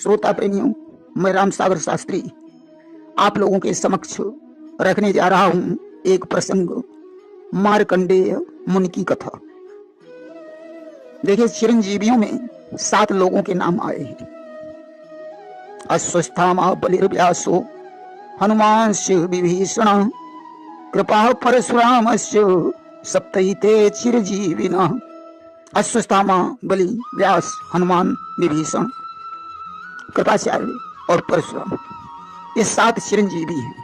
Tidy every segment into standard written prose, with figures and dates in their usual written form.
श्रोता प्रेमियों, मैं राम सागर शास्त्री आप लोगों के समक्ष रखने जा रहा हूं एक प्रसंग, मार्कंडेय मुनि की कथा। देखिए, चिरंजीवियों में 7 लोगों के नाम आए हैं। अश्वस्थामा बलिर्व्यासो हनुमान विभीषण कृपा परशुरामस्य सप्तैते चिरजीविनः। अश्वस्थामा, बलि, व्यास, हनुमान, विभीषण, कृपाचार्य और परशुराम, ये 7 चिरंजीवी हैं।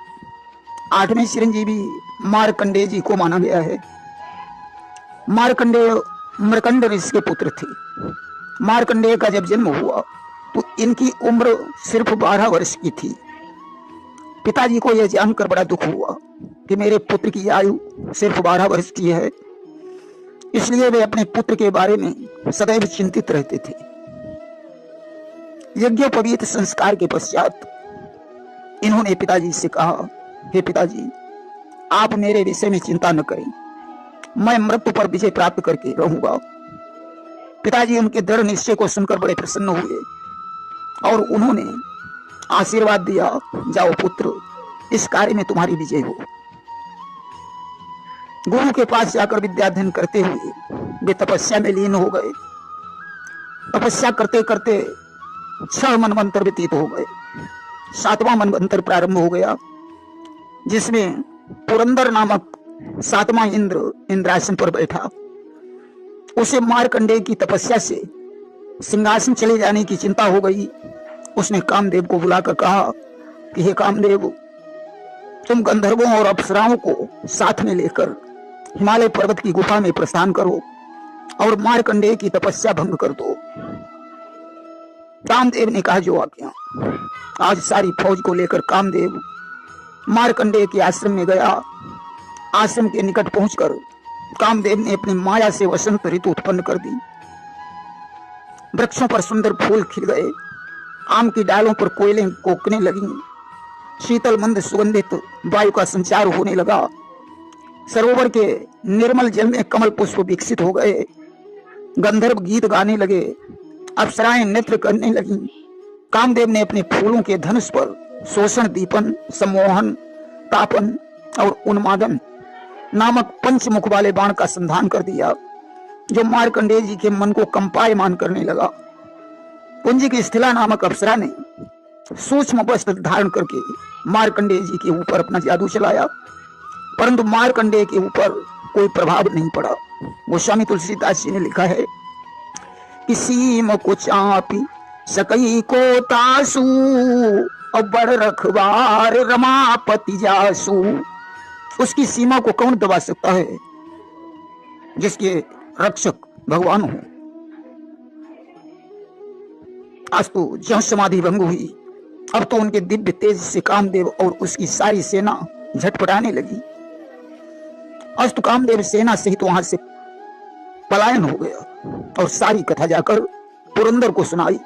8वें चिरंजीवी मार्कंडेय जी को माना गया है। मार्कंडेय मृकंड ऋषि के पुत्र थे। मार्कंडेय का जब जन्म हुआ तो इनकी उम्र सिर्फ 12 वर्ष की थी। पिताजी को यह जानकर बड़ा दुख हुआ कि मेरे पुत्र की आयु सिर्फ 12 वर्ष की है। इसलिए वे अपने पुत्र के बारे में सदैव चिंतित रहते थे। यज्ञोपवीत संस्कार के पश्चात इन्होंने पिताजी से कहा, हे पिताजी, आप मेरे विषय में चिंता न करें, मैं मृत्यु पर विजय प्राप्त करके रहूंगा। पिताजी उनके दृढ़ निश्चय को सुनकर बड़े प्रसन्न हुए और उन्होंने आशीर्वाद दिया, जाओ पुत्र, इस कार्य में तुम्हारी विजय हो। गुरु के पास जाकर विद्याध्ययन करते हुए वे तपस्या में लीन हो गए। तपस्या करते करते 6 मनवंतर व्यतीत हो गए। 7वां मनवंतर प्रारंभ हो गया, जिसमें पुरंदर नामक 7वां इंद्र इंद्रासन पर बैठा। उसे मार्कंडेय की तपस्या से सिंहासन चले जाने की चिंता हो गई। उसने कामदेव को बुलाकर कहा कि हे कामदेव, तुम गंधर्वों और अप्सराओं को साथ में लेकर हिमालय पर्वत की गुफा में प्रस्थान करो और मार्कंडेय की तपस्या भंग कर दो। कामदेव ने कहा, जो आज्ञा। आज सारी फौज को लेकर कामदेव मार्कंडेय के आश्रम में गया। आश्रम के निकट पहुंचकर कामदेव ने अपनी माया से वसंत ऋतु उत्पन्न कर दी। वृक्षों पर सुंदर फूल खिल गए, आम की डालों पर कोयलें कोकने लगी, शीतल मंद सुगंधित वायु का संचार होने लगा। सरोवर के निर्मल जल में कमल पुष्प विकसित हो गए। गंधर्व गीत गाने लगे, अप्सराएं नृत्य करने लगी। कामदेव ने अपने फूलों के धनुष पर शोषण, दीपन, सम्मोहन, तापन और उन्मादन नामक पंचमुख वाले बाण का संधान कर दिया, जो मार्कंडेय जी के मन को कंपायमान करने लगा। कुंज की स्थिला नामक अप्सरा ने सूक्ष्म वस्त्र धारण करके मार्कंडेय जी के ऊपर अपना जादू चलाया, परंतु मार्कंडेय के ऊपर कोई प्रभाव नहीं पड़ा। गोस्वामी तुलसीदास जी ने लिखा है कि सीम को चापी सकई को तासु और बड़ रखवार रमापति जासु। उसकी सीमा को कौन दबा सकता है, जिसके रक्षक भगवान हो। आज तो ज्यों समाधि भंग हुई, अब तो उनके दिव्य तेज से कामदेव और उसकी सारी सेना झटपटाने लगी। आज तो कामदेव सेना सहित वहां से पलायन हो गया और सारी कथा जाकर पुरंदर को सुनाई।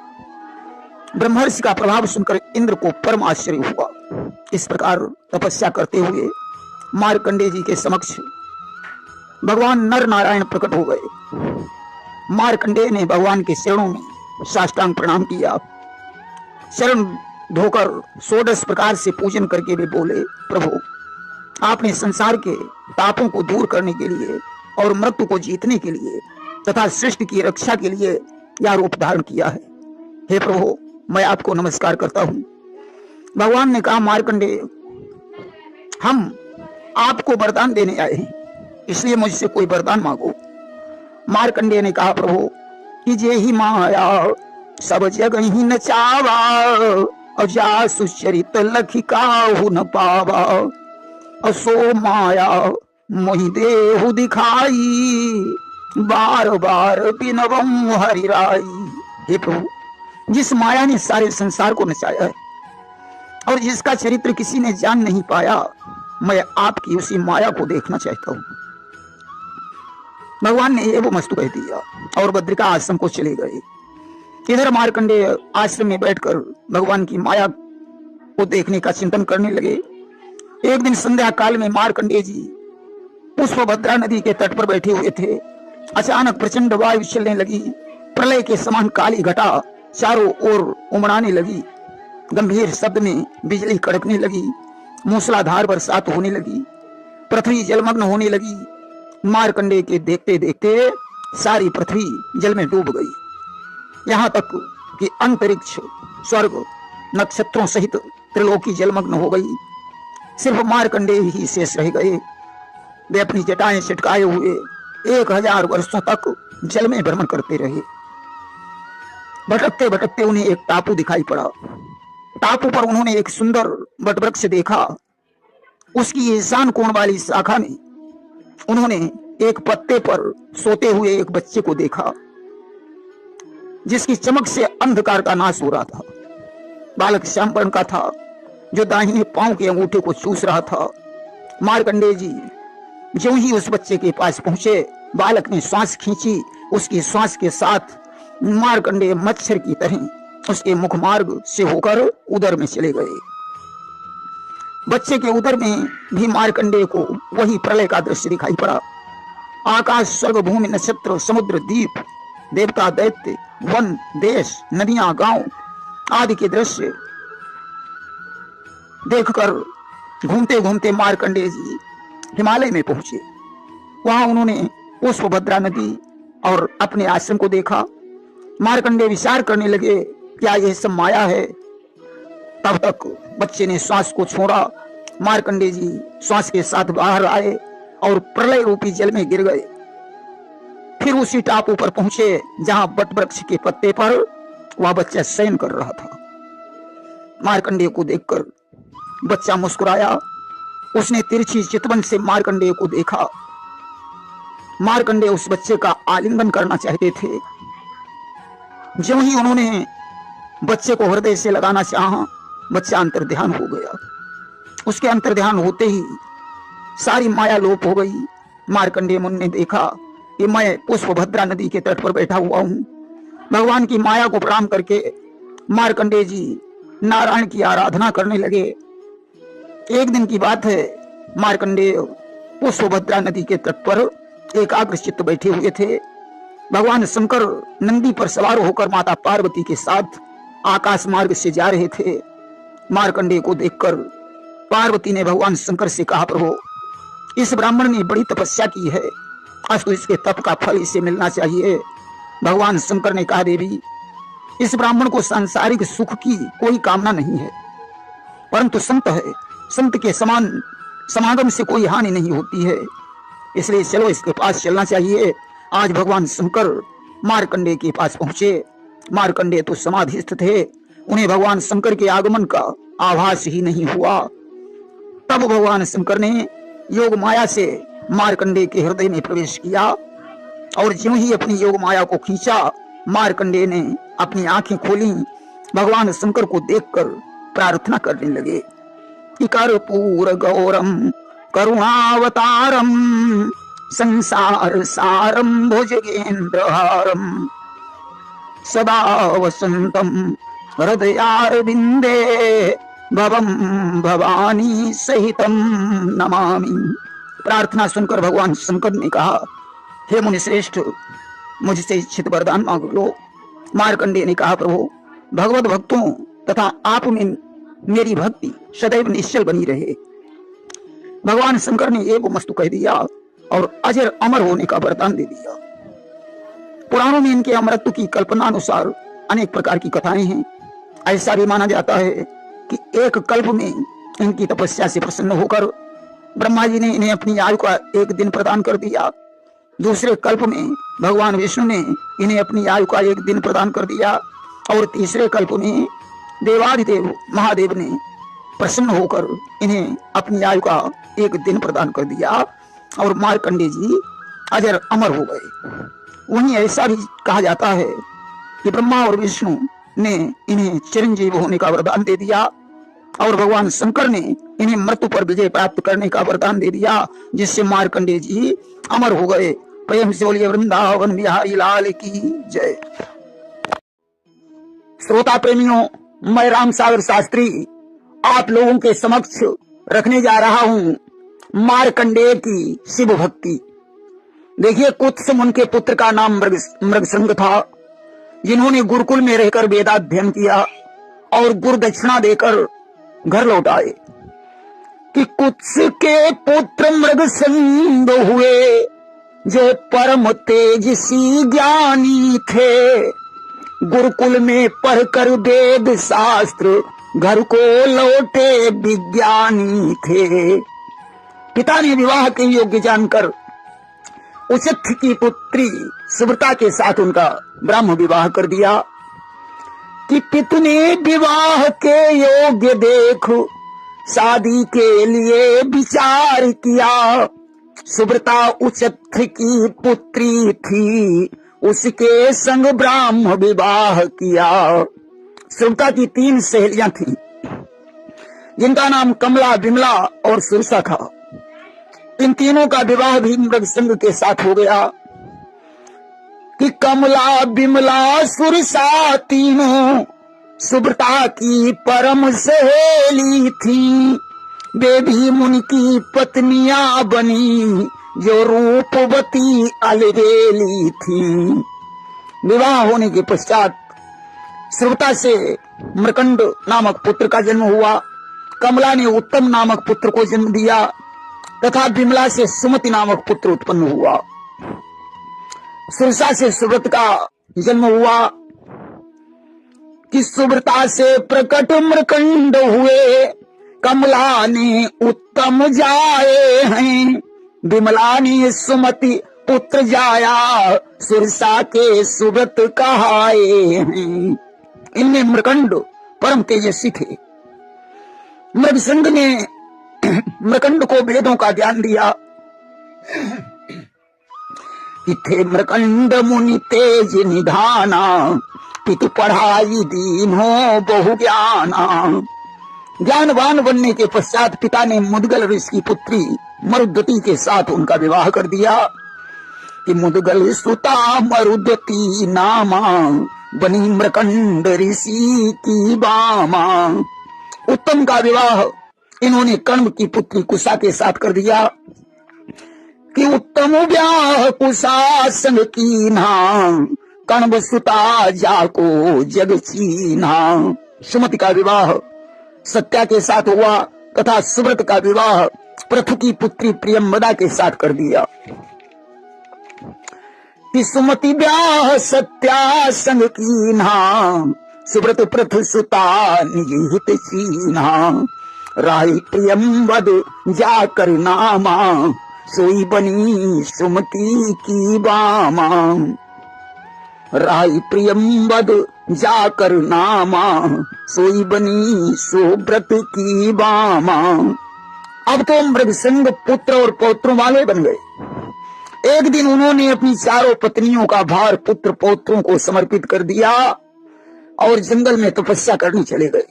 ब्रह्मर्षि का प्रभाव सुनकर इंद्र को परम आश्चर्य हुआ। इस प्रकार तपस्या करते हुए मार्कंडेय जी के समक्ष भगवान नर नारायण प्रकट हो गए। मार्कंडेय ने भगवान के चरणों में साष्टांग प्रणाम किया। शरण धोकर 16 प्रकार से पूजन करके वे बोले, प्रभु, आपने संसार के तापों को दूर करने के लिए और मृत्यु को जीतने के लिए तथा सृष्टि की रक्षा के लिए यह रूप धारण किया है। हे प्रभु, मैं आपको नमस्कार करता हूं। भगवान ने कहा, मार्कंडेय, हम आपको वरदान देने आए हैं, इसलिए मुझसे कोई वरदान मांगो। मार्कंडेय ने कहा, प्रभु, कि जे ही माया सब जग ही नचावा और जा सुचरित लखिकाहु न पावा और सो माया मोहि देहु दिखाई बार बार बिनवं हरिराई। हे प्रभु, जिस माया ने सारे संसार को नचाया है और जिसका चरित्र किसी ने जान नहीं पाया, मैं आपकी उसी माया को देखना चाहता हूं। भगवान ने एवं मस्तु कह दिया और बद्रिका आश्रम को चले गए। इधर मार्कंडेय आश्रम में बैठकर भगवान की माया को देखने का चिंतन करने लगे। एक दिन संध्या काल में मार्कंडेय जी पुष्पभद्रा नदी के तट पर बैठे हुए थे। अचानक प्रचंड वायु चलने लगी। प्रलय के समान काली घटा चारों ओर उमड़ाने लगी। गंभीर शब्द में बिजली कड़कने लगी। मूसलाधार बरसात होने लगी। पृथ्वी जलमग्न होने लगी। मार्कंडेय के देखते देखते सारी पृथ्वी जल में डूब गई। यहाँ तक कि अंतरिक्ष, स्वर्ग, नक्षत्रों सहित त्रिलोकी जलमग्न हो गई। सिर्फ मार्कंडेय ही शेष रह गए। वे अपनी जटाएं छिटकाए हुए 1000 वर्षों तक जल में भ्रमण करते रहे। भटकते भटकते उन्हें एक टापू दिखाई पड़ा। टापू पर उन्होंने एक सुंदर वटवृक्ष देखा। उसकी ईशान कोण वाली शाखा में उन्होंने एक पत्ते पर सोते हुए एक बच्चे को देखा, जिसकी चमक से अंधकार का नाश हो रहा था। बालक श्याम वर्ण का था, जो दाहिने पांव के अंगूठे को चूस रहा था। मार्कंडेय जी ज्यों ही उस बच्चे के पास पहुंचे, बालक ने श्वास खींची। उसकी श्वास के साथ मार्कंडेय मच्छर की तरह उसके मुख मार्ग से होकर उदर में चले गए। बच्चे के उदर में भी मार्कंडेय को वही प्रलय का दृश्य दिखाई पड़ा। आकाश, स्वर्ग, भूमि, नक्षत्र, समुद्र, द्वीप, देवता, दैत्य, वन, देश, नदियां, गांव आदि के दृश्य देखकर घूमते घूमते मार्कंडेय जी हिमालय में पहुंचे। वहां उन्होंने पुष्पभद्रा नदी और अपने आश्रम को देखा। मार्कंडेय विचार करने लगे, क्या यह सब माया है? तब तक बच्चे ने श्वास को छोड़ा। मार्कंडेय जी श्वास के साथ बाहर आए और प्रलय रूपी जल में गिर गए। फिर उसी टापू पर पहुंचे जहां वटवृक्ष के पत्ते पर वह बच्चा शयन कर रहा था। मार्कंडेय को देखकर बच्चा मुस्कुराया। उसने तिरछी चितवन से मार्कंडेय को देखा। मार्कंडेय उस बच्चे का आलिंगन करना चाहते थे। ज्यों ही उन्होंने बच्चे को हृदय से लगाना चाहा, बच्चा अंतर्ध्यान हो गया। उसके अंतर्ध्यान होते ही सारी माया लोप हो गई। मार्कंडेय मुनि ने देखा कि मैं पुष्पभद्रा नदी के तट पर बैठा हुआ हूं। भगवान की माया को प्रणाम करके मार्कंडेय जी नारायण की आराधना करने लगे। एक दिन की बात है, मार्कंडेय पुष्पभद्रा नदी के तट पर एकाग्र चित्त बैठे हुए थे। भगवान शंकर नंदी पर सवार होकर माता पार्वती के साथ आकाश मार्ग से जा रहे थे। मार्कंडेय को देखकर पार्वती ने भगवान शंकर से कहा, प्रभु, इस ब्राह्मण ने बड़ी तपस्या की है, आज तो इसके तप का फल इसे मिलना चाहिए। भगवान शंकर ने कहा, देवी, इस ब्राह्मण को सांसारिक सुख की कोई कामना नहीं है, परंतु संत है। संत के समान समागम से कोई हानि नहीं होती है, इसलिए चलो इसके पास चलना चाहिए। आज भगवान शंकर मार्कंडेय के पास पहुंचे। मार्कंडेय तो समाधिस्थ थे, उन्हें भगवान शंकर के आगमन का आभास ही नहीं हुआ। तब भगवान शंकर ने योग माया से मार्कंडेय के हृदय में प्रवेश किया और ज्यों ही अपनी योग माया को खींचा, मार्कंडेय ने अपनी आंखें खोली। भगवान शंकर को देखकर प्रार्थना करने लगे कि कर्पूर गौरम करुणावतारम संसार सारम भुजगेंद्रहारम सदा वसंतम हृदयारविंदे भवम भवानी सहितम नमामि। प्रार्थना सुनकर भगवान शंकर ने कहा, हे मुनि श्रेष्ठ, मुझसे इच्छित वरदान मांग लो। मार्कंडेय ने कहा, प्रभु, भगवत भक्तों तथा आप में मेरी भक्ति सदैव निश्चल बनी रहे। भगवान शंकर ने एक मस्तु कह दिया और अजर अमर होने का वरदान दे दिया। पुराणों में इनके अमरत्व की कल्पना अनुसार अनेक प्रकार की कथाएं हैं। ऐसा भी माना जाता है कि एक कल्प में इनकी तपस्या से प्रसन्न होकर ब्रह्मा जी ने इन्हें अपनी आयु का एक दिन प्रदान कर दिया। दूसरे कल्प में भगवान विष्णु ने इन्हें अपनी आयु का एक दिन प्रदान कर दिया और तीसरे कल्प में देवादिदेव महादेव ने प्रसन्न होकर इन्हें अपनी आयु का एक दिन प्रदान कर दिया और मार्कंडेय जी अजर अमर हो गए। वहीं ऐसा भी कहा जाता है कि ब्रह्मा और विष्णु ने इन्हें चिरंजीव होने का वरदान दे दिया और भगवान शंकर ने इन्हें मृत्यु पर विजय प्राप्त करने का वरदान दे दिया, जिससे मार्कंडेय जी अमर हो गए। प्रेम से बोलिए वृंदावन बिहारी लाल की जय। श्रोता प्रेमियों, मैं राम सागर शास्त्री आप लोगों के समक्ष रखने जा रहा हूं मार्कंडेय की शिव भक्ति। देखिए, कुत्स मुनि के पुत्र का नाम मृगसंग था। जिन्होंने गुरुकुल में रहकर वेदाध्ययन किया और गुरु दक्षिणा देकर घर लौट आए, कि कुत्स के पुत्र मृगसंग हुए, जो परम तेजसी ज्ञानी थे। गुरुकुल में पढ़कर वेद शास्त्र घर को लौटे विज्ञानी थे। पिता ने विवाह के योग्य जानकर उचथ की पुत्री सुव्रता के साथ उनका ब्राह्म विवाह कर दिया, कि पितु ने विवाह के योग्य देख शादी के लिए विचार किया। सुव्रता उचथ की पुत्री थी, उसके संग ब्राह्म विवाह किया। सुव्रता की 3 सहेलियां थीं, जिनका नाम कमला, विमला और सुरसा था। इन तीनों का विवाह भी मृगसंग के साथ हो गया, कि कमला, विमला, सुरसा तीनों सुव्रता की परम सहेली थी। वे भी मुनि की पत्नियां बनी, जो रूपवती अलबेली थी। विवाह होने के पश्चात सुव्रता से मृकंड नामक पुत्र का जन्म हुआ। कमला ने उत्तम नामक पुत्र को जन्म दिया तथा विमला से सुमति नामक पुत्र उत्पन्न हुआ। सुरसा से सुव्रत का जन्म हुआ, कि सुव्रता से प्रकट मृकंड हुए। कमला ने उत्तम जाए हैं, विमला ने सुमति पुत्र जाया, सुरसा के सुव्रत कहाए हैं। इनमें मृकंड परम तेजस्वी थे। मृगसंग ने मृकंड को वेदों का ज्ञान दिया। थे मृकंड मुनि तेज निधाना, पितु पढ़ाई दीनो बहु ज्ञाना। ज्ञानवान बनने के पश्चात पिता ने मुदगल ऋषि की पुत्री मरुद्वती के साथ उनका विवाह कर दिया, कि मुदगल सुता मरुद्वती नामा, बनी मृकंड ऋषि की बामा। उत्तम का विवाह इन्होंने कण्व की पुत्री कुशा के साथ कर दिया, कि उत्तम ब्याह कुशा संग कीन्हा, कण्व सुता जाको जग चीन्हा। सुमति का विवाह सत्या के साथ हुआ तथा सुव्रत का विवाह पृथु की पुत्री प्रियंवदा के साथ कर दिया। कि सुमति ब्याह सत्या संग कीन्हा, सुव्रत पृथु सुता निज हित चीन्हा। राही प्रियंवद जाकर नामा, सोई बनी सुमति की बामा। राई प्रियंवद जाकर नामा, सोई बनी सुव्रत की बामा। अब तो मृगसंग पुत्र और पौत्रों वाले बन गए। एक दिन उन्होंने अपनी चारों पत्नियों का भार पुत्र पौत्रों को समर्पित कर दिया और जंगल में तपस्या करने चले गए।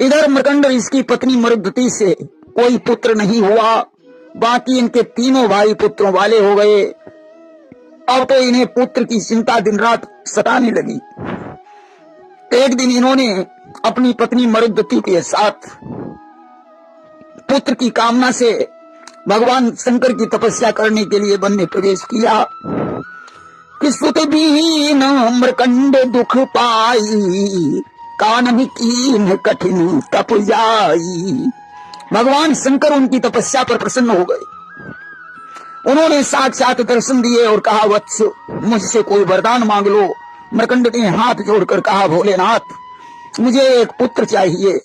इधर मृकंड इसकी पत्नी मरुद्वती से कोई पुत्र नहीं हुआ, बाकी इनके तीनों भाई पुत्रों वाले हो गए। अब तो इन्हें पुत्र की चिंता दिन रात सताने लगी। एक दिन इन्होंने अपनी पत्नी मरुद्वती के साथ पुत्र की कामना से भगवान शंकर की तपस्या करने के लिए वन में प्रवेश किया। कि सुत बीन मृकंड दुख पाई, कानन कीन कठिन तप जाई। भगवान शंकर उनकी तपस्या पर प्रसन्न हो गए। उन्होंने साक्षात दर्शन दिए और कहा, वत्स मुझसे कोई वरदान मांग लो। मृकंड ने हाथ जोड़कर कहा, भोलेनाथ मुझे एक पुत्र चाहिए।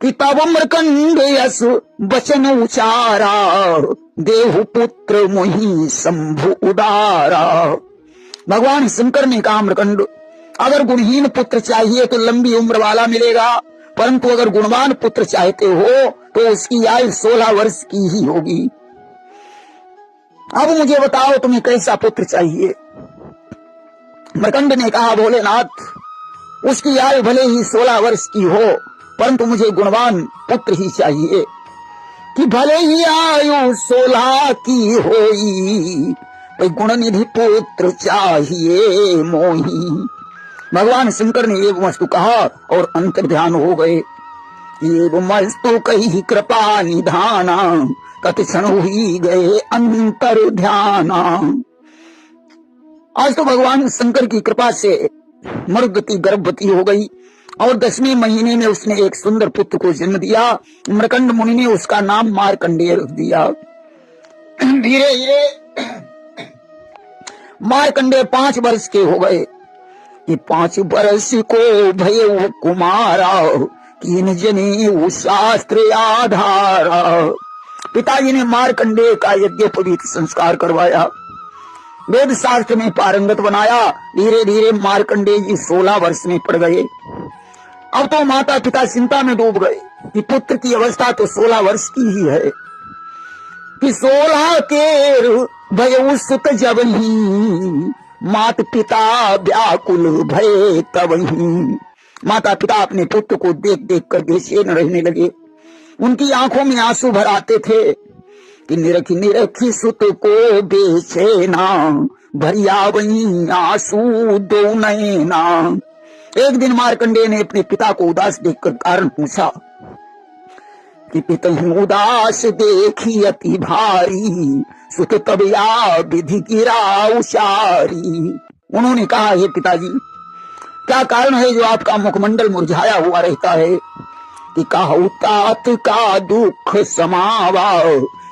कि तब मृकंड यस वचन उचारा, देहु पुत्र मोहि शंभु उदारा। भगवान शंकर ने कहा, मृकंड अगर गुणहीन पुत्र चाहिए तो लंबी उम्र वाला मिलेगा, परंतु अगर गुणवान पुत्र चाहते हो तो उसकी आयु 16 वर्ष की ही होगी। अब मुझे बताओ तुम्हें कैसा पुत्र चाहिए। मृकंड ने कहा, भोलेनाथ उसकी आयु भले ही 16 वर्ष की हो, परंतु मुझे गुणवान पुत्र ही चाहिए। कि भले ही आयु 16 की होई, गुणनिधि पुत्र चाहिए मोही। भगवान शंकर ने एवं वस्तु कहा और अंतर ध्यान हो गए। एवं वस्तु कही कृपा निधाना, तत्क्षण हुई गए अंतर ध्याना। भगवान शंकर ने एवं वस्तु कहा और अंतर ध्यान हो गए। एवं वस्तु कही कृपा निधाना, तत्क्षण हुई गए अंतर ध्याना। कि भले ही आयु 16 की होई, गुणनिधि पुत्र चाहिए मोही। भगवान शंकर ने एवं वस्तु कहा और अंतर ध्यान हो गए। आज तो भगवान शंकर की कृपा से मरुदती गर्भवती हो गई और 10वें महीने में उसने एक सुंदर पुत्र को जन्म दिया। मृकंड मुनि ने उसका नाम मार्कंडेय रख दिया। धीरे धीरे मार्कंडेय 5 वर्ष के हो गए कि 5 वर्ष को भय कुमारा किन जने शास्त्र आधारा। पिताजी ने मार्कंडेय का यज्ञोपवीत संस्कार करवाया, वेद शास्त्र में पारंगत बनाया। धीरे धीरे मार्कंडेय जी 16 वर्ष में पड़ गए। अब तो माता पिता चिंता में डूब गए कि पुत्र की अवस्था तो 16 वर्ष की ही है कि 16 के भय सुत जब ही मात पिता व्याकुल भय तब ही। माता पिता अपने पुत्र को देख देख कर बेचैन रहने लगे। उनकी आंखों में आंसू भर आते थे कि निरखी निरखी सुत को बेचैना भरिया वही आंसू दो नैना। एक दिन मार्कंडेय ने अपने पिता को उदास देखकर कारण पूछा कि पिता उदास देखी अति भारी सुत तब या विधि गिरा उचारी। उन्होंने कहा, हे पिताजी, क्या कारण है जो आपका मुखमंडल मुरझाया हुआ रहता है? कि कहु तात का दुख समावा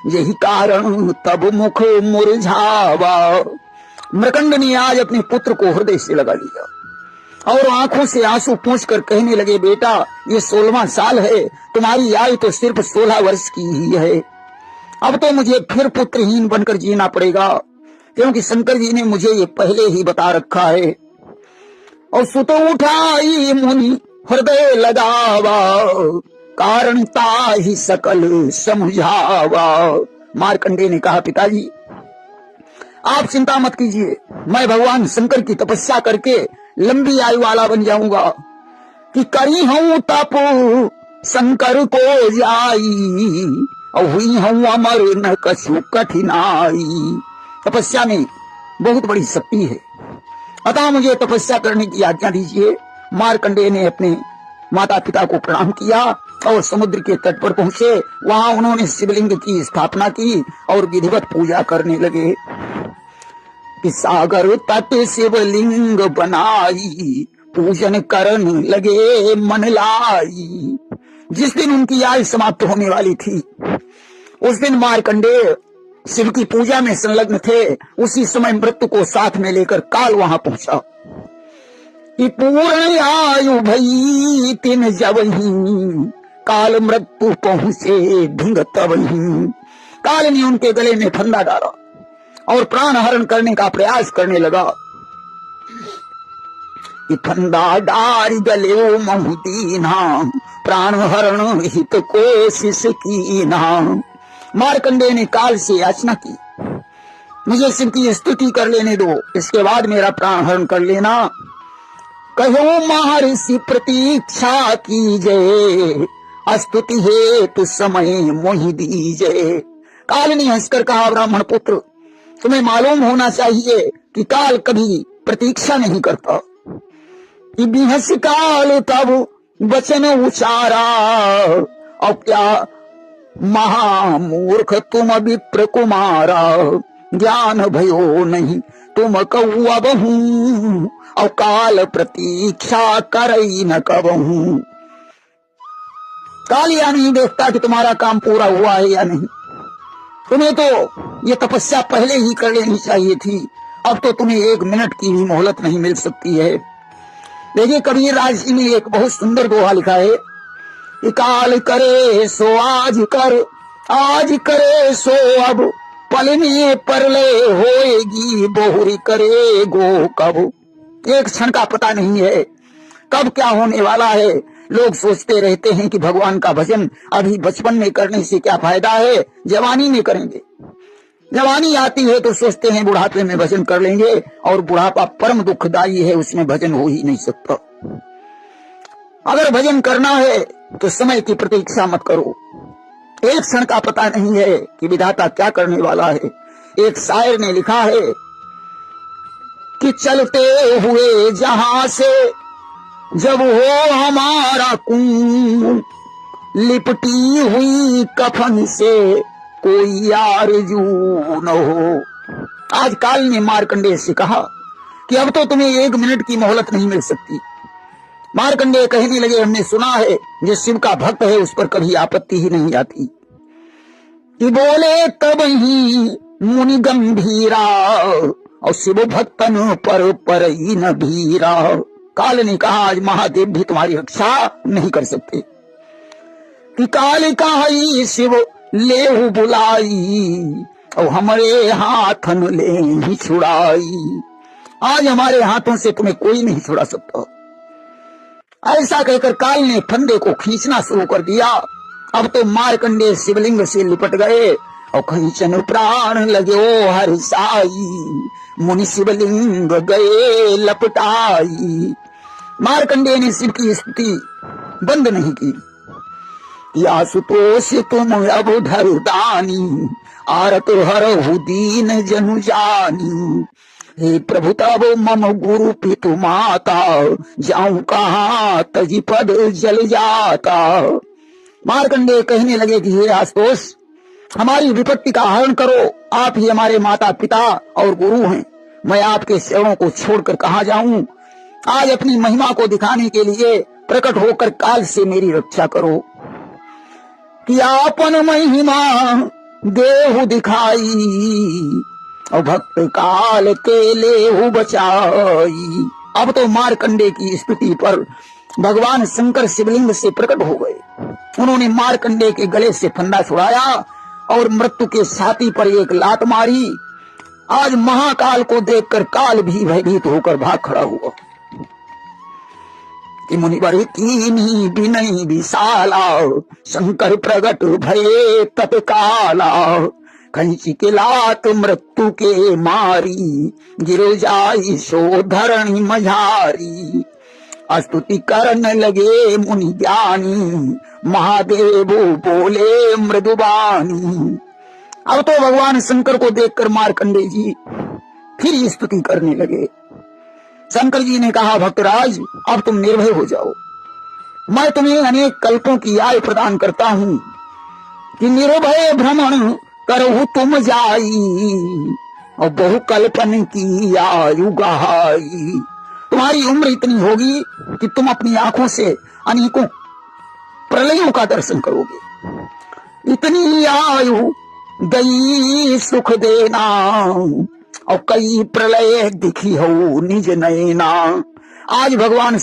यही कारण तब मुख मुरझावा। मृकंड ने आज अपने पुत्र को हृदय से लगा लिया और आंखों से आंसू पोंछ कर कहने लगे, बेटा, ये 16वां साल है, तुम्हारी आयु तो सिर्फ 16 वर्ष की ही है। अब तो मुझे फिर पुत्रहीन बनकर जीना पड़ेगा, क्योंकि शंकर जी ने मुझे ये पहले ही बता रखा है। और सुत उठाई मुनि हृदय लगावा कारण ताहि सकल समझावा। मार्कंडेय ने कहा, पिताजी, आप चिंता मत कीजिए, मैं भगवान शंकर की तपस्या करके लंबी आयु वाला बन जाऊंगा कि करी हूं तप शंकर को जाई और हुई हूं अमर न कछु कठिनाई। तपस्या में बहुत बड़ी शक्ति है, अतः मुझे तपस्या करने की आज्ञा दीजिए। मार्कंडेय ने अपने माता पिता को प्रणाम किया और समुद्र के तट पर पहुंचे। वहां उन्होंने शिवलिंग की स्थापना की और विधिवत पूजा करने लगे। कि सागर तट शिवलिंग बनाई पूजन करन लगे मन लाई। जिस दिन उनकी आयु समाप्त होने वाली थी उस दिन मार्कंडेय शिव की पूजा में संलग्न थे। उसी समय मृत्यु को साथ में लेकर काल वहां पहुंचा कि पूर्ण आयु भई तिन जबही काल मृत्यु पहुंचे ढिंग तबही। काल ने उनके गले में फंदा डाला और प्राण हरण करने का प्रयास करने लगा कि फंदा डार गले महुदीना प्राण हरण हित कोशिश की ना। मार्कंडेय ने काल से याचना की, मुझे शिव की स्तुति कर लेने दो, इसके बाद मेरा प्राण हरण कर लेना। कहो महर्षि प्रतीक्षा कीजिए स्तुति है तो समय मोहि दीजिए। काल ने हंसकर कहा, ब्राह्मण पुत्र, तुम्हें मालूम होना चाहिए कि काल कभी प्रतीक्षा नहीं करता। कि बिहस काल तब वचन उचारा और क्या महामूर्ख तुम विप्र कुमारा। ज्ञान भयो नहीं तुम कौआ बहू और काल प्रतीक्षा करई न कबहू। काल या नहीं देखता कि तुम्हारा काम पूरा हुआ है या नहीं। तुम्हें तो ये तपस्या पहले ही कर लेनी चाहिए थी, अब तो तुम्हें 1 मिनट की भी मोहलत नहीं मिल सकती है। देखिए, कबीर राज जी ने एक बहुत सुंदर दोहा लिखा है कि काल करे सो आज कर, आज करे सो अब, पलने परले होएगी बहुरी करे गो कब। एक क्षण का पता नहीं है कब क्या होने वाला है। लोग सोचते रहते हैं कि भगवान का भजन अभी बचपन में करने से क्या फायदा है, जवानी में करेंगे। जवानी आती है तो सोचते हैं बुढ़ापे में भजन कर लेंगे, और बुढ़ापा परम दुखदायी है, उसमें भजन हो ही नहीं सकता। अगर भजन करना है तो समय की प्रतीक्षा मत करो। एक क्षण का पता नहीं है कि विधाता क्या करने वाला है। एक शायर ने लिखा है कि चलते हुए जहां से जब हो हमारा कुंभ, लिपटी हुई कफन से कोई आरज़ू न हो। आज काल ने मार्कंडेय से कहा कि अब तो तुम्हें 1 मिनट की मोहलत नहीं मिल सकती। मार्कंडेय कहने लगे, हमने सुना है जो शिव का भक्त है उस पर कभी आपत्ति ही नहीं आती। कि बोले तब ही मुनि गंभीरा, और शिव भक्तन पर ही न भीरा। काल ने कहा, आज महादेव भी तुम्हारी रक्षा नहीं कर सकते। कि काल कहा शिव लेहु बुलाई, और हमारे हाथन ले ही छुड़ाई। आज हमारे हाथों से तुम्हें कोई नहीं छुड़ा सकता। ऐसा कहकर काल ने फंदे को खींचना शुरू कर दिया। अब तो मार्कंडेय शिवलिंग से लिपट गए और खींचन प्राण लगे ओ हर साई, मुनि शिवलिंग गए लपटाई। मार्कंडेय ने शिव की स्तुति बंद नहीं की। आशुतोष तुम अब धरदानी, आरत हरहु दीन जनु जानी। हे प्रभु तब मम गुरु पितु माता, जाऊं कहाँ तजी पद जल जाता। मार्कंडेय कहने लगे कि हे आशुतोष, हमारी विपत्ति का हरण करो, आप ही हमारे माता पिता और गुरु हैं। मैं आपके चरणों को छोड़कर कहाँ जाऊं। आज अपनी महिमा को दिखाने के लिए प्रकट होकर काल से मेरी रक्षा करो। कि आपन महिमा देहु दिखाई, और भक्त काल के लेहु बचाई। अब तो मार्कंडेय की स्तुति पर भगवान शंकर शिवलिंग से प्रकट हो गए। उन्होंने मार्कंडेय के गले से फंदा छुड़ाया और मृत्यु के छाती पर एक लात मारी। आज महाकाल को देखकर काल भी भयभीत होकर भाग खड़ा हुआ। कि मुनिवर कीनी विनय विशाला, शंकर प्रगट भये तत्काला। कंची के लात मृत्यु के मारी, गिरो जाई सो धरणी मझारी। स्तुति करन लगे मुनि ज्ञानी, महादेव बोले मृदुबानी। अब तो भगवान शंकर को देखकर मार्कंडेय जी फिर स्तुति करने लगे। शंकर जी ने कहा, भक्तराज अब तुम निर्भय हो जाओ, मैं तुम्हें अनेक कल्पों की आयु प्रदान करता हूँ। कि निर्भय भ्रमण करहु तुम जाई, और बहु कल्पन की आयु गहाई। तुम्हारी उम्र इतनी होगी कि तुम अपनी आंखों से अनेकों प्रलयों का दर्शन करोगे। इतनी आयु गई सुख देना, और कई प्रलय दिखी हो निज नैना। आज भगवान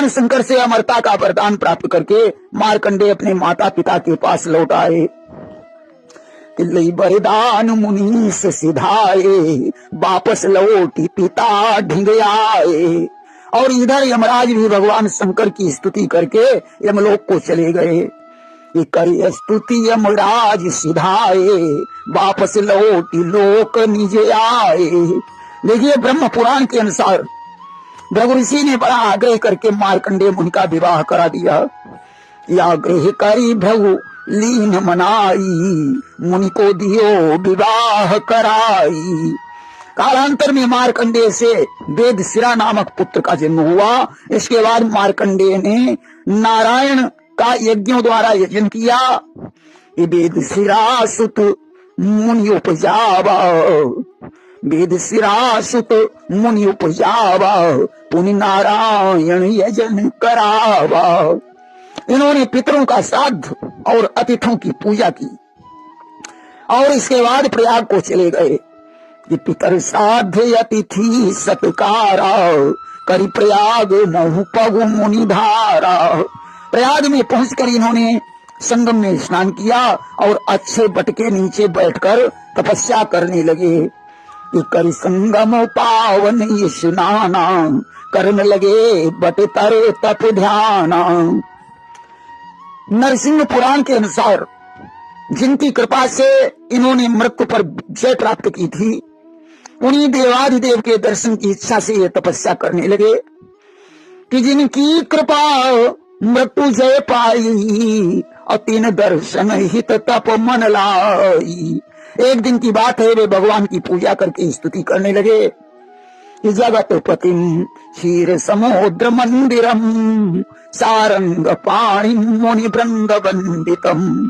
शंकर से अमरता का वरदान प्राप्त करके मार्कंडेय अपने माता पिता के पास लौट आए। वरदान मुनीस सिधाए, वापस लौटी पिता ढिंग आए। और इधर यमराज भी भगवान शंकर की स्तुति करके यमलोक को चले गए। करी स्तुति यमराज सिधाए, वापस लौटी लोक निज आए। देखिए, ब्रह्म पुराण के अनुसार भृगु ऋषि ने बड़ा आग्रह करके मार्कंडेय मुनि का विवाह करा दिया। आग्रह करी भृगु लीन मनाई, मुनि को दियो विवाह कराई। कालांतर में मार्कंडेय से वेदशिरा नामक पुत्र का जन्म हुआ। इसके बाद मार्कंडेय ने नारायण का यज्ञों द्वारा यजन किया। वेदशिरा सुत मुनि उपजावा, वेदशिरा सुत मुनि उपजावा, पुनि नारायण यजन करावा। इन्होंने पितरों का श्राद्ध और अतिथियों की पूजा की और इसके बाद प्रयाग को चले गए। कि पितर श्राद्ध अतिथि सत्कारा, करी प्रयाग महु पगु मुनि धारा। प्रयाग में पहुंचकर इन्होंने संगम में स्नान किया और अच्छे बट के नीचे बैठकर तपस्या करने लगे। कि करी संगम पावन स्नाना, करने लगे बट तर तप ध्याना। नरसिंह पुराण के अनुसार जिनकी कृपा से इन्होंने मृत्यु पर जय प्राप्त की थी, उन्हीं देवाधिदेव के दर्शन की इच्छा से ये तपस्या करने लगे। कि जिनकी कृपा मृत्यु जय पाई, और तीन दर्शन हित तप मन लाई। एक दिन की बात है, वे भगवान की पूजा करके स्तुति करने लगे। कि जगत पतिम क्षीर समुद्र मंदिरम, सारंग पाणि मुनि वृंद वंदितम,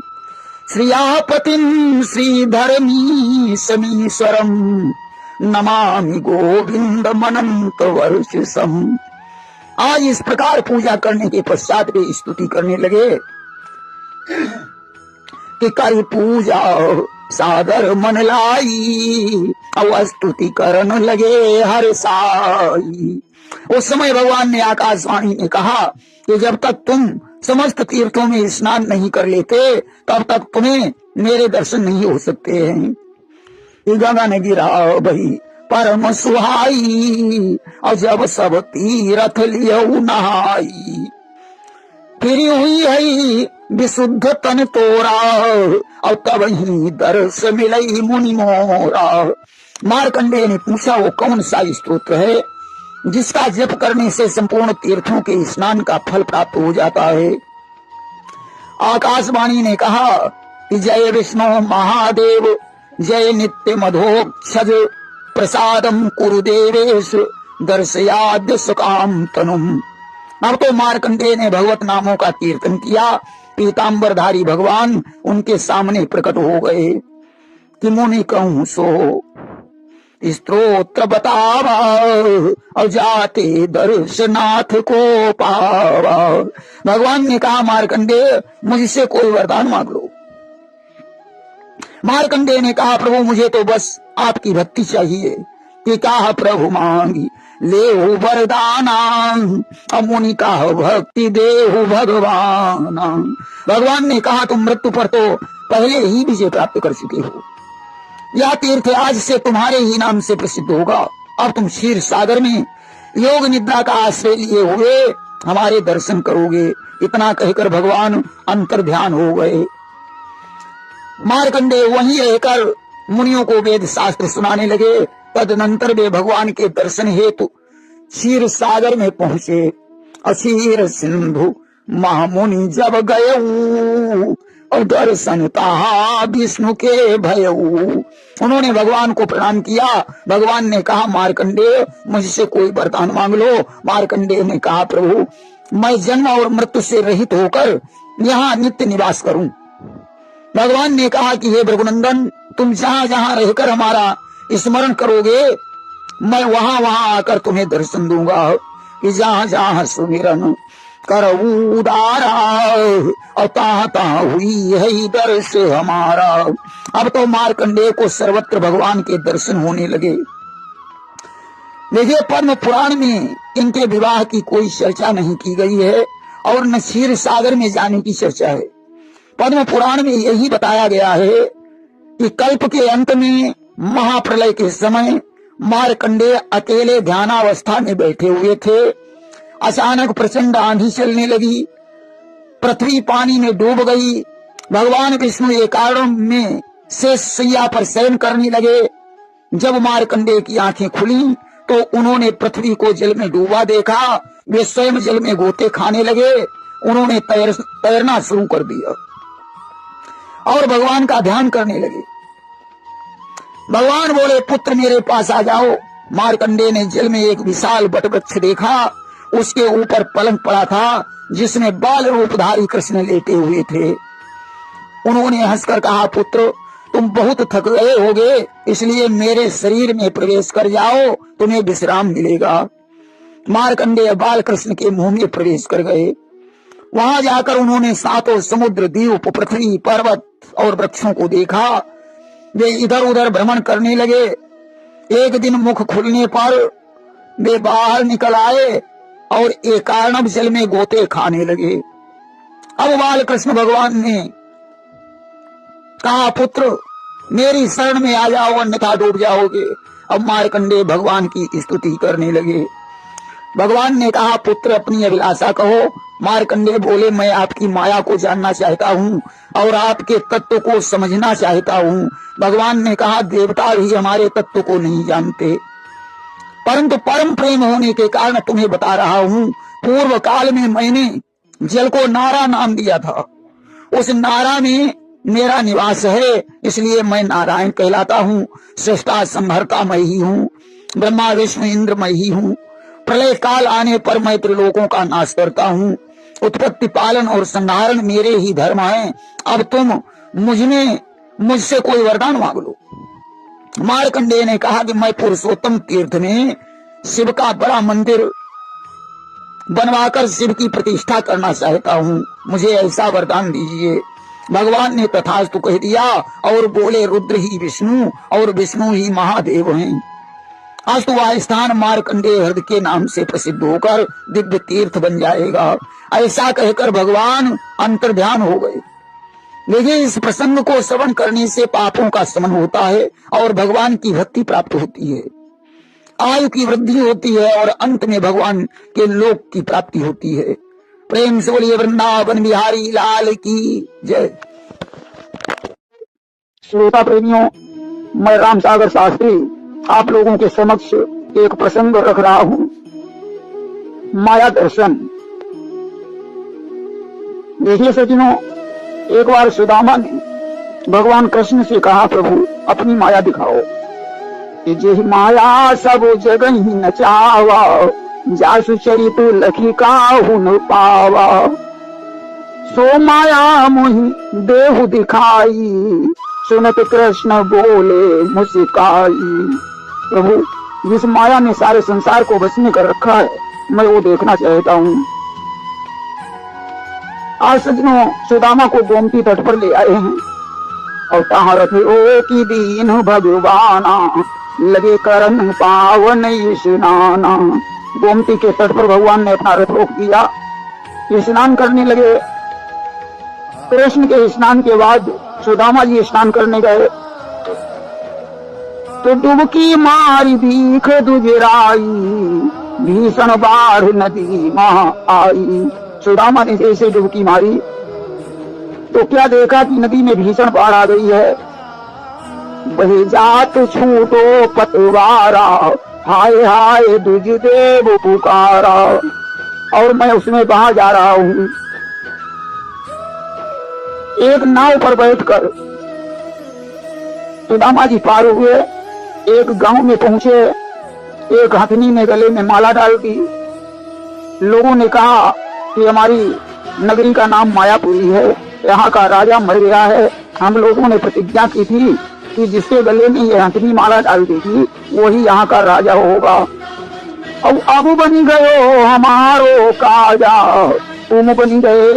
श्रियापतिम श्रीधरमी समीश्वरम, नमामि गोविंद मनंत वर्षसम। आज इस प्रकार पूजा करने के पश्चात वे स्तुति करने लगे कि कर पूजा सादर मन लाई, अब स्तुति करन लगे हर साई। उस समय भगवान ने आकाशवाणी में कहा कि जब तक तुम समस्त तीर्थों में स्नान नहीं कर लेते तब तक तुम्हें मेरे दर्शन नहीं हो सकते हैं। गंगा ने गिरा बही परम सुहाई, और जब सब तीर्थ लियऊ नहाई, फिर हुई है विशुद्ध तन तोरा, और तब ही दर्श मिलई मुनि मोरा। मार्कंडेय ने पूछा वो कौन सा स्तोत्र है जिसका जप करने से संपूर्ण तीर्थों के स्नान का फल प्राप्त हो जाता है। आकाशवाणी ने कहा कि जय विष्णु महादेव, जय नित्य मधोक्षज, प्रसादम कुरु देवेश, दर्शयाद्य सुकाम तनुम। अब तो मार्कंडेय ने भगवत नामों का कीर्तन किया। पीतांबरधारी भगवान उनके सामने प्रकट हो गए कि मुनि कहूं सो स्तोत्र बतावा, और जाते दर्शनाथ को पावा। भगवान ने कहा मार्कंडेय मुझसे कोई वरदान मांग लो। मार्कंडेय ने कहा प्रभु मुझे तो बस आपकी भक्ति चाहिए। कि कहा प्रभु मांगी ले वरदाना, मुनि का भक्ति देहु भगवान। भगवान ने कहा तुम मृत्यु पर तो पहले ही विजय प्राप्त कर चुके हो। यह तीर्थ आज से तुम्हारे ही नाम से प्रसिद्ध होगा। अब तुम क्षीर सागर में योग निद्रा का आश्रय लिए हुए हमारे दर्शन करोगे। इतना कहकर भगवान अंतर ध्यान हो गए। मार्कंडेय वहीं रहकर मुनियों को वेद शास्त्र सुनाने लगे। तदनंतर वे भगवान के दर्शन हेतु क्षीर सागर में पहुंचे। अक्षीर सिंधु महामुनि जब गए, और दर्शन ताहा विष्णु के भयऊ। उन्होंने भगवान को प्रणाम किया। भगवान ने कहा मार्कंडेय मुझसे कोई वरदान मांग लो। मार्कंडेय ने कहा प्रभु मैं जन्म और मृत्यु से रहित होकर यहाँ नित्य निवास करूं। भगवान ने कहा कि हे भृगुनंदन तुम जहाँ जहाँ रहकर हमारा स्मरण करोगे मैं वहां वहां आकर तुम्हें दर्शन दूंगा। कि जहाँ जहाँ सुमिरन करऊ उदारा, और तहाँ तहाँ हुई है दर्श हमारा। अब तो मार्कंडेय को सर्वत्र भगवान के दर्शन होने लगे। देखिए पद्म पुराण में इनके विवाह की कोई चर्चा नहीं की गई है और न क्षीर सागर में जाने की चर्चा है। पद्म पुराण में यही बताया गया है कि कल्प के अंत में महाप्रलय के समय मार्कंडेय अकेले ध्यानावस्था में बैठे हुए थे। अचानक प्रचंड आंधी चलने लगी, पृथ्वी पानी में डूब गई। भगवान विष्णु एक कारण में शेष शैया पर शयन करने लगे। जब मार्कंडेय की आंखें खुली तो उन्होंने पृथ्वी को जल में डूबा देखा। वे स्वयं जल में गोते खाने लगे। उन्होंने तैरना शुरू कर दिया और भगवान का ध्यान करने लगे। भगवान बोले पुत्र मेरे पास आ जाओ। मार्कंडेय ने जल में एक विशाल वटवृक्ष देखा। उसके ऊपर पलंग पड़ा था जिसमें बाल रूपधारी कृष्ण लेटे हुए थे। उन्होंने हंसकर कहा पुत्र तुम बहुत थक गए होगे, इसलिए मेरे शरीर में प्रवेश कर जाओ, तुम्हें विश्राम मिलेगा। मार्कंडेय बाल कृष्ण के मुंह में प्रवेश कर गए। वहां जाकर उन्होंने सातों समुद्र, द्वीप, पृथ्वी, पर्वत और वृक्षों को देखा। वे इधर उधर भ्रमण करने लगे। एक दिन मुख खुलने पर वे बाहर निकल आए और एकार्णव जल में गोते खाने लगे। अब बाल कृष्ण भगवान ने कहा पुत्र मेरी शरण में आ जाओ अन्यथा डूब जाओगे। अब मार्कंडेय भगवान की स्तुति करने लगे। भगवान ने कहा पुत्र अपनी अभिलाषा कहो। मार्कंडेय बोले मैं आपकी माया को जानना चाहता हूँ और आपके तत्व को समझना चाहता हूँ। भगवान ने कहा देवता भी हमारे तत्व को नहीं जानते, परंतु परम प्रेम होने के कारण तुम्हें बता रहा हूँ। पूर्व काल में मैंने जल को नारा नाम दिया था। उस नारा में मेरा निवास है, इसलिए मैं नारायण कहलाता हूँ। सृष्टा संहर्ता मैं ही हूँ, ब्रह्मा विष्णु इंद्र मैं ही हूँ। प्रलय काल आने पर मैं त्रिलोकों का नाश करता हूँ। उत्पत्ति पालन और संहारण मेरे ही धर्म है। अब तुम मुझसे कोई वरदान मांग लो। मार्कंडेय ने कहा कि मैं पुरुषोत्तम तीर्थ में शिव का बड़ा मंदिर बनवाकर शिव की प्रतिष्ठा करना चाहता हूँ, मुझे ऐसा वरदान दीजिए। भगवान ने तथास्तु कह दिया और बोले रुद्र ही विष्णु और विष्णु ही महादेव हैं। अस्तु वह स्थान मार्कंडेय हृदय के नाम से प्रसिद्ध होकर दिव्य तीर्थ बन जाएगा। ऐसा कहकर भगवान अंतर्ध्यान हो गए। देखिए, इस प्रसंग को श्रवण करने से पापों का शमन होता है और भगवान की भक्ति प्राप्त होती है, आयु की वृद्धि होती है और अंत में भगवान के लोक की प्राप्ति होती है। प्रेम से बोलिए वृंदावन बिहारी लाल की जय। श्रोता प्रेमियों, मैं राम सागर शास्त्री आप लोगों के समक्ष एक प्रसंग रख रहा हूं, माया दर्शन। देखिए सज्जनों, एक बार सुदामा ने भगवान कृष्ण से कहा, प्रभु अपनी माया दिखाओ। जे माया सब जगह ही नचावा, जासु चरित लखी काहू न पावा। सो माया मोहि देहु दिखाई, सुनत कृष्ण बोले मुस्काई। प्रभु जिस माया ने सारे संसार को बस में कर रखा है, मैं वो देखना चाहता हूँ। आज सज्जनों सुदामा को गोमती तट पर ले आए हैं और कहा रखे ओ की दीन भगवाना, लगे करन पावन स्नाना। गोमती के तट पर भगवान ने अपना रथ रोक दिया, स्नान करने लगे। कृष्ण के स्नान के बाद सुदामा जी स्नान करने गए तो डुबकी मारी दीख दुजराई, भीषण बाढ़ नदी महा आई। सुदामा ने जैसे डुबकी मारी तो क्या देखा कि नदी में भीषण बाढ़ आ गई है। बहे जात छूटो पतवारा, हाय हाय दुज देव पुकारा। और मैं उसमें बहा जा रहा हूँ। एक नाव पर बैठकर सुदामा जी पार हुए, एक गांव में पहुंचे। एक हथनी ने गले में माला डाल दी। लोगों ने कहा कि हमारी नगरी का नाम मायापुरी है, यहाँ का राजा मर गया है। हम लोगों ने प्रतिज्ञा की थी कि जिसके गले में ये हथनी माला डाल देगी वही यहाँ का राजा होगा। अब बन गयो हमारो काजा, तुम बन गए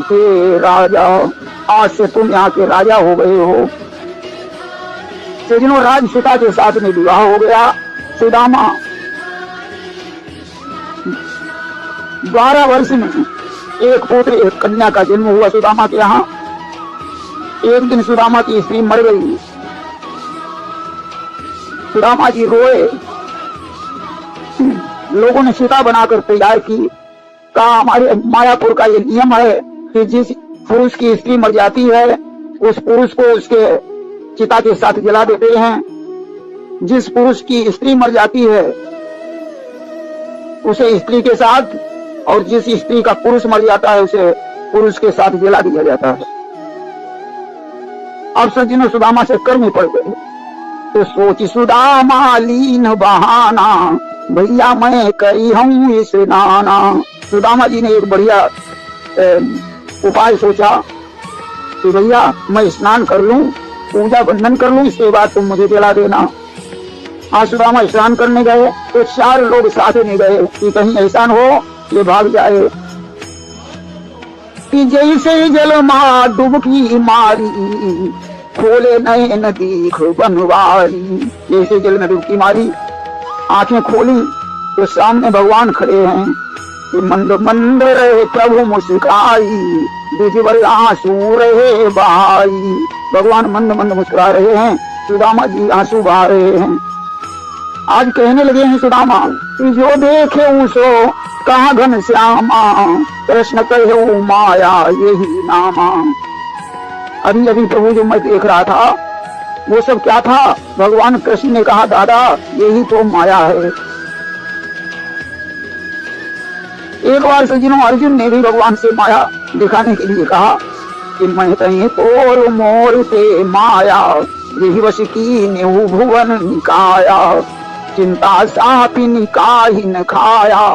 के राजा। आज से तुम यहाँ के राजा हो गए हो। सज्जनों, राजसुता के साथ में विवाह हो गया। सुदामा 12 वर्ष में एक पुत्र एक कन्या का जन्म हुआ सुदामा के यहाँ। एक दिन सुदामा की स्त्री मर गई। सुदामा जी रोए। लोगों ने चिता बनाकर तैयार की। कहा हमारे मायापुर का ये नियम है कि जिस पुरुष की स्त्री मर जाती है उस पुरुष को उसके चिता के साथ जला देते हैं। जिस पुरुष की स्त्री मर जाती है उसे स्त्री के साथ, और जिस स्त्री का पुरुष मर जाता है उसे पुरुष के साथ जला दिया जाता है। अब सज्जनों सुदामा चक्कर में पड़ गए तो सोची सुदामा लीन बहाना, भैया मैं करी हूँ स्नाना। सुदामा जी ने एक बढ़िया उपाय सोचा कि भैया मैं स्नान कर लूं, पूजा बंधन कर लूं, इसके बाद तुम मुझे जला देना। आज सुदामा स्नान करने गए तो 4 लोग साथ में गए कि कहीं ऐसा न हो ये भाग जाए। कि जैसे जल मा डुबकी मारी, खोले नयन दीख बनवारी। जैसे जल में डुबकी मारी, आंखें खोली तो सामने भगवान खड़े हैं। मंद मंद रहे प्रभु मुस्काई, बिजवर आंसू रहे बहाई। भगवान मंद मंद मुस्कुरा रहे हैं, सुदामा जी आंसू बहा रहे हैं। आज कहने लगे हैं सुदामा कि जो देखे उसो कहा घन श्यामा, कृष्ण कहे माया यही नामा। अभी अभी प्रभु जो मैं देख रहा था वो सब क्या था? भगवान कृष्ण ने कहा दादा यही तो माया है। एक बार सज्जनों अर्जुन ने भी भगवान से माया दिखाने के लिए कहा कि मैं कहीं तोर मोर से माया, यही वश की नेहु भुवन निकाया। चिंता सापी निकाहि न खाया,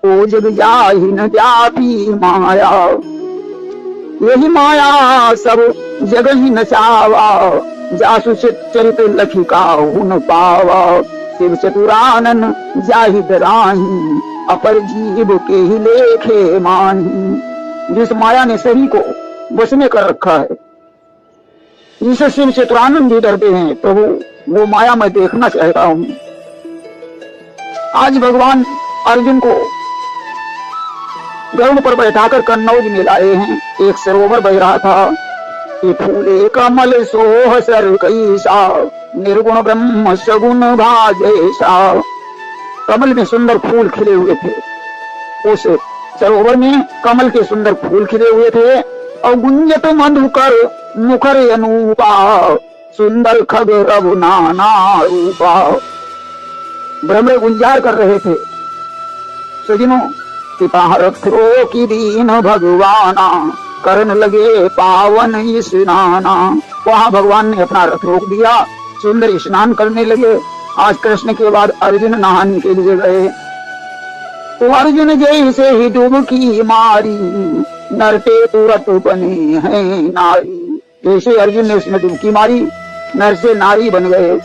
ओ जग जाहि न व्यापी माया। यही माया सब जग ही नचावा, जासु चरित लखिका हुन पावा, शिव चतुरानन जाहिद राही, अपर जीव के ही लेखे माही। जिस माया ने सभी को बस में कर रखा है, इसे शिव चतुरानंद जी डरते हैं। प्रभु वो माया मैं देखना चाहता हूं। आज भगवान अर्जुन को गरुड़ पर बैठाकर कन्नौज में लाए हैं। एक सरोवर बह रहा था कि फूले कमल सोह सर कैसा, निर्गुण ब्रह्म सगुण भाजैसा। कमल में सुंदर फूल खिले हुए थे। उस सरोवर में कमल के सुंदर फूल खिले हुए थे और गुंजत मधुकर मुखर अनूपा, सुंदर खग रघु नाना रूपा। भ्रमर गुंजार कर रहे थे। सजनों, पिता रखो की दीन भगवाना, करन लगे पावन स्नाना। वहां भगवान ने अपना रथ रोक दिया, सुंदर स्नान करने लगे। आज कृष्ण के बाद अर्जुन नहाने के लिए गए तो अर्जुन जैसे ही डुबकी मारी, नरते तुरंत बने हैं नारी। जैसे अर्जुन ने उसमें डुबकी मारी, नर से नारी बन गए।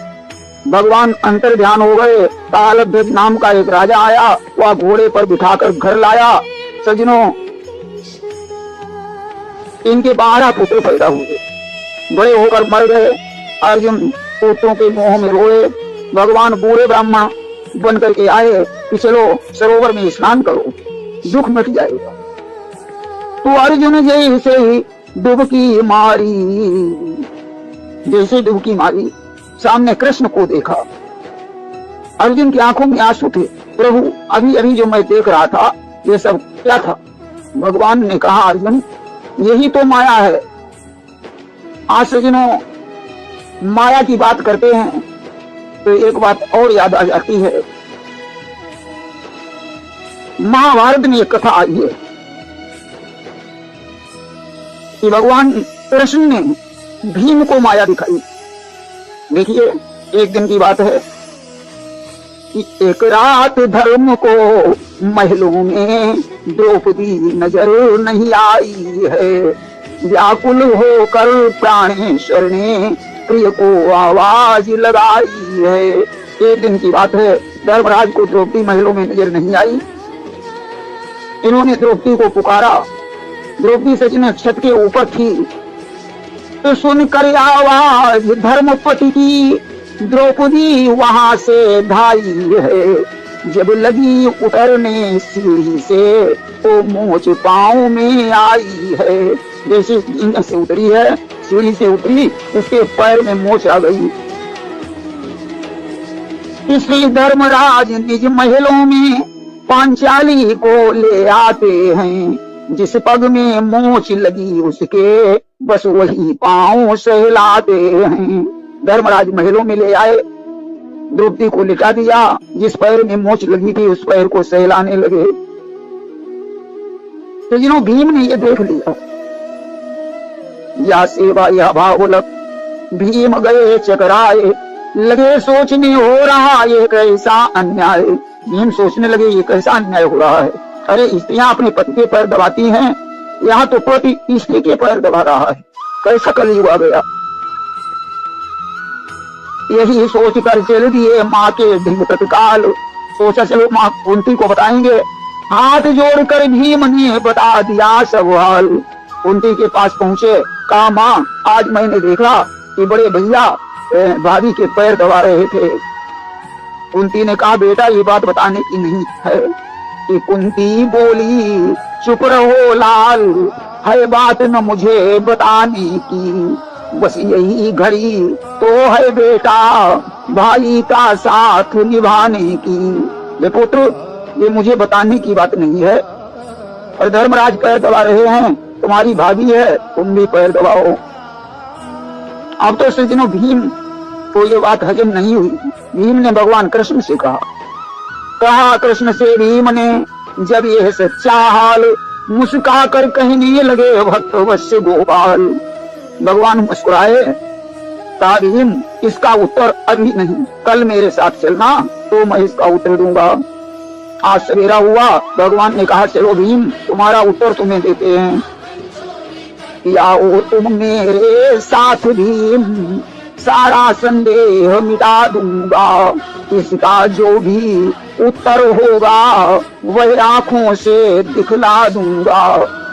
भगवान अंतर ध्यान हो गए। तालध्वज नाम का एक राजा आया, वह घोड़े पर बिठाकर घर लाया। सजनों, इनके 12 पुत्र पैदा हुए, बड़े होकर मर गए। अर्जुन पुत्रों के मोह में रोए। भगवान बूढ़े ब्राह्मण बन करके आए कि चलो सरोवर में स्नान करो, दुख मिट जाएगा। तो अर्जुन जैसे ही डुबकी मारी, जैसे डुबकी मारी, सामने कृष्ण को देखा। अर्जुन की आंखों में आंसू थे। प्रभु अभी अभी जो मैं देख रहा था ये सब क्या था? भगवान ने कहा, अर्जुन यही तो माया है। आज सजनों, माया की बात करते हैं तो एक बात और याद आ जाती है। महाभारत में एक कथा आई है कि भगवान कृष्ण ने भीम को माया दिखाई। देखिए, एक दिन की बात है कि एक रात धर्म को महलों में द्रौपदी नजर नहीं आई है। व्याकुल होकर प्राणेश्वर ने प्रिय को आवाज लगाई है। एक दिन की बात है, धर्मराज को द्रौपदी महलों में नजर नहीं आई। इन्होंने द्रौपदी को पुकारा। द्रौपदी सच छत के ऊपर थी तो सुनकर आवाज धर्मपति की द्रौपदी वहां से भाई है। जब लगी उतरने सीढ़ी से तो मोच पांव में आई है। जैसे से उतरी है, सीढ़ी से उतरी, उसके पैर में मोच आ गई। इसलिए धर्मराज निज महलों में पांचाली को ले आते हैं। जिस पग में मोच लगी उसके बस वही पांव सहलाते हैं। धर्मराज महलों में ले आए, द्रौपदी को लिटा दिया। जिस पैर में मोच लगी थी उस पैर को सहलाने लगे। तो जिन्हों भीम ने ये देख लिया, या सेवा या भावलक, भीम गए चकराए, लगे सोचने हो रहा ये कैसा अन्याय। भीम सोचने लगे ये कैसा अन्याय हो रहा है। अरे स्त्रियां अपने पति के पैर दबाती हैं, यहाँ तो पति स्त्री के पैर दबा रहा है। कैसा कलयुग आ गया। यही सोच कर चल दिए माँ के ढिंग तत्काल। सोचा चलो माँ कुंती को बताएंगे। हाथ जोड़कर भीम ने बता दिया सब हाल। कुंती के पास पहुंचे, कहा माँ आज मैंने देखा कि बड़े भैया भाभी के पैर दबा रहे थे। कुंती ने कहा बेटा ये बात बताने की नहीं है। कि कुंती बोली चुप रहो लाल, है बात न मुझे बताने की। बस यही घड़ी तो है बेटा भाई का साथ निभाने की। ये पुत्र ये मुझे बताने की बात नहीं है। और धर्मराज पैर दबा रहे हैं, तुम्हारी भाभी है, तुम भी पैर दबाओ। अब तो सज्जनों भीम को ये बात हजम नहीं हुई। भीम ने भगवान कृष्ण से कहा कृष्ण से भीम ने जब यह सच्चा हाल, मुस्कुरा कर कहने लगे भक्त वश्य गोपाल। भगवान मुस्कुराए, कहा भीम इसका उत्तर अभी नहीं, कल मेरे साथ चलना तो मैं इसका उत्तर दूंगा। आज सवेरा हुआ, भगवान ने कहा चलो भीम तुम्हारा उत्तर तुम्हें देते हैं। आओ तुम मेरे साथ भीम, सारा संदेह मिटा दूंगा, इसका जो भी उत्तर होगा वह आंखों से दिखला दूंगा।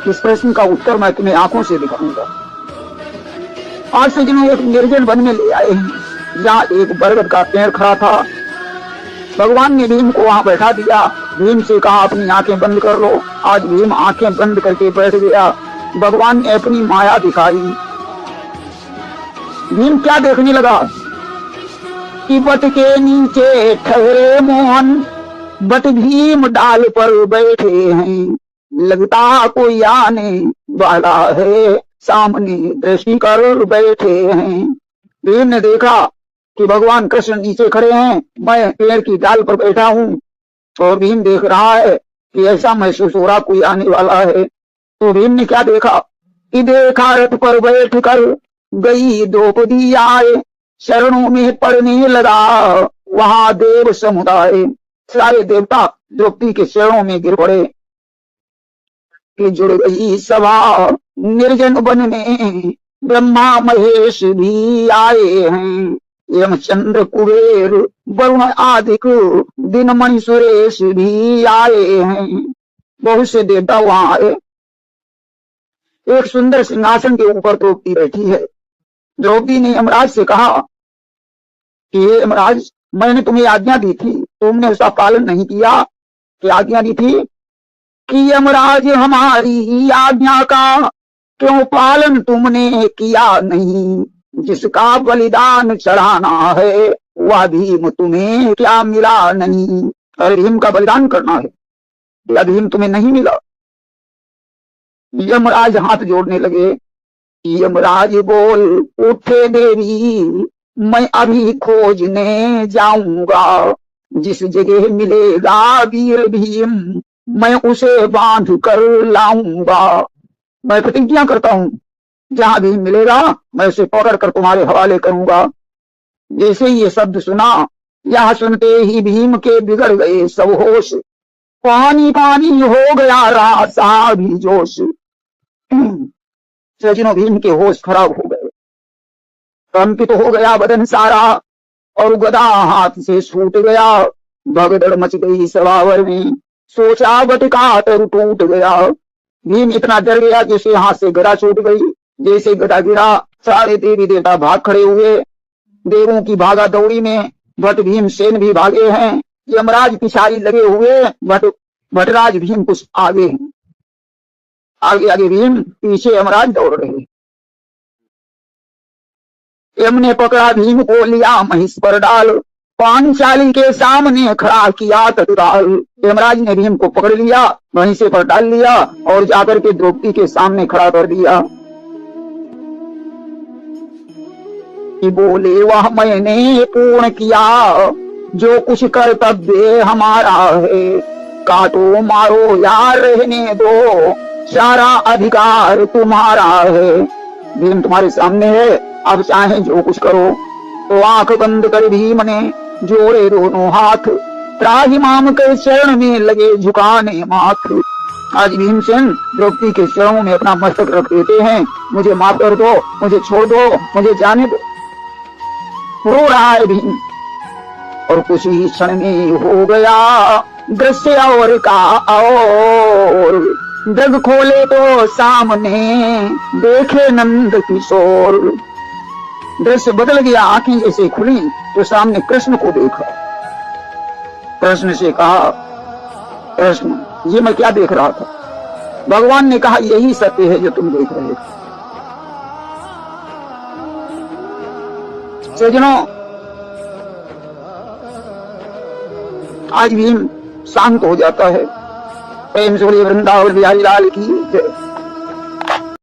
इस प्रश्न का उत्तर मैं तुम्हें आंखों से दिखाऊंगा। आज से जिन्होंने एक निर्जन वन में ले आए हैं, जहाँ एक बरगद का पेड़ खड़ा था। भगवान ने भीम को वहां बैठा दिया। भीम से कहा अपनी आंखें बंद कर लो। आज भीम आंखें बंद करके बैठ गया। भगवान ने अपनी माया दिखाई। भीम क्या देखने लगा कि बट के नीचे ठहरे मोहन, बट भीम डाल पर बैठे हैं, लगता कोई आने वाला है, सामने दृष्टि कर बैठे हैं। भीम ने देखा कि भगवान कृष्ण नीचे खड़े हैं, मैं पेड़ की डाल पर बैठा हूँ, और भीम देख रहा है कि ऐसा महसूस हो रहा कोई आने वाला है। तो भीम ने क्या देखा कि देखा रथ पर बैठ कर गई द्रौपदी आए, शरणों में पड़ने लगा वहां देव समुदाय। सारे देवता द्रौपदी के शरणों में गिर पड़े कि जुड़ गई सभा निर्जन वन में, ब्रह्मा महेश भी आए हैं, यमचंद्र कुबेर वरुण आदिक दिनमणि सुरेश भी आए हैं। बहुत से देवता वहां आए। एक सुंदर सिंहासन के ऊपर द्रौपदी बैठी है। द्रौपदी ने यमराज से कहा कि हे यमराज, मैंने तुम्हें आज्ञा दी थी, तुमने उसका पालन नहीं किया। कि आज्ञा दी थी कि यमराज हमारी आज्ञा का क्यों पालन तुमने किया नहीं, जिसका बलिदान चढ़ाना है वह भीम तुम्हें क्या मिला नहीं। अरे भीम का बलिदान करना है, या भीम तुम्हें नहीं मिला। यमराज हाथ जोड़ने लगे। यमराज बोल उठे देवी, मैं अभी खोजने जाऊंगा, जिस जगह मिलेगा वीर भीम मैं उसे बांध कर लाऊंगा। मैं प्रतिज्ञा करता हूं, जहां भीम मिलेगा मैं उसे पकड़ कर तुम्हारे हवाले करूंगा। जैसे ये शब्द सुना, यह सुनते ही भीम के बिगड़ गए सब होश, पानी पानी हो गया रासा भी जोश। सजनों, भीम के होश खराब हो गए, कंपित हो गया बदन सारा, और गदा हाथ से छूट गया। भगदड़ मच गई सभावर में, सोचा बटका तर टूट गया। भीम इतना डर गया कि उसके हाथ से गदा छूट गई। जैसे गदा गिरा, सारे देवी देवता भाग खड़े हुए। देवों की भागा दौड़ी में भट्ट भीमसेन भी भागे हैं। यमराज पिछाड़ी लगे हुए, भट्टराज भीम कुछ आगे हैं। आगे आगे भीम, पीछे यमराज दौड़ रहे। यम ने पकड़ा भीम को, लिया महिष पर डाल, पांचाली के सामने खड़ा किया तत्काल। यमराज ने भीम को पकड़ लिया, महिषे पर डाल लिया और जाकर के द्रौपदी के सामने खड़ा कर दिया। कि बोले वह मैंने पूर्ण किया, जो कुछ कर्तव्य हमारा है, काटो मारो या रहने दो, सारा अधिकार तुम्हारा है। भीम तुम्हारे सामने है, अब चाहे जो कुछ करो। तो आंख बंद कर भीम ने जोड़े दोनों हाथ, त्राहिमाम के चरण में लगे झुकाने माथ। आज भीमसेन द्रौपदी के चरणों में अपना मस्तक रख देते हैं। मुझे माफ कर दो, मुझे छोड़ दो, मुझे जाने दो। रो रहा है भीम, और कुछ ही क्षण में हो गया दृश्य और का और। जग खोले तो सामने देखे नंद किशोर। दृश्य बदल गया, आंखें जैसे खुली तो सामने कृष्ण को देखा। कृष्ण से कहा, कृष्ण ये मैं क्या देख रहा था? भगवान ने कहा, यही सत्य है जो तुम देख रहे थे। सज्जनों, आज भीम शांत हो जाता है। प्रेम से बोलिए वृंदावन बिहारी लाल की जय।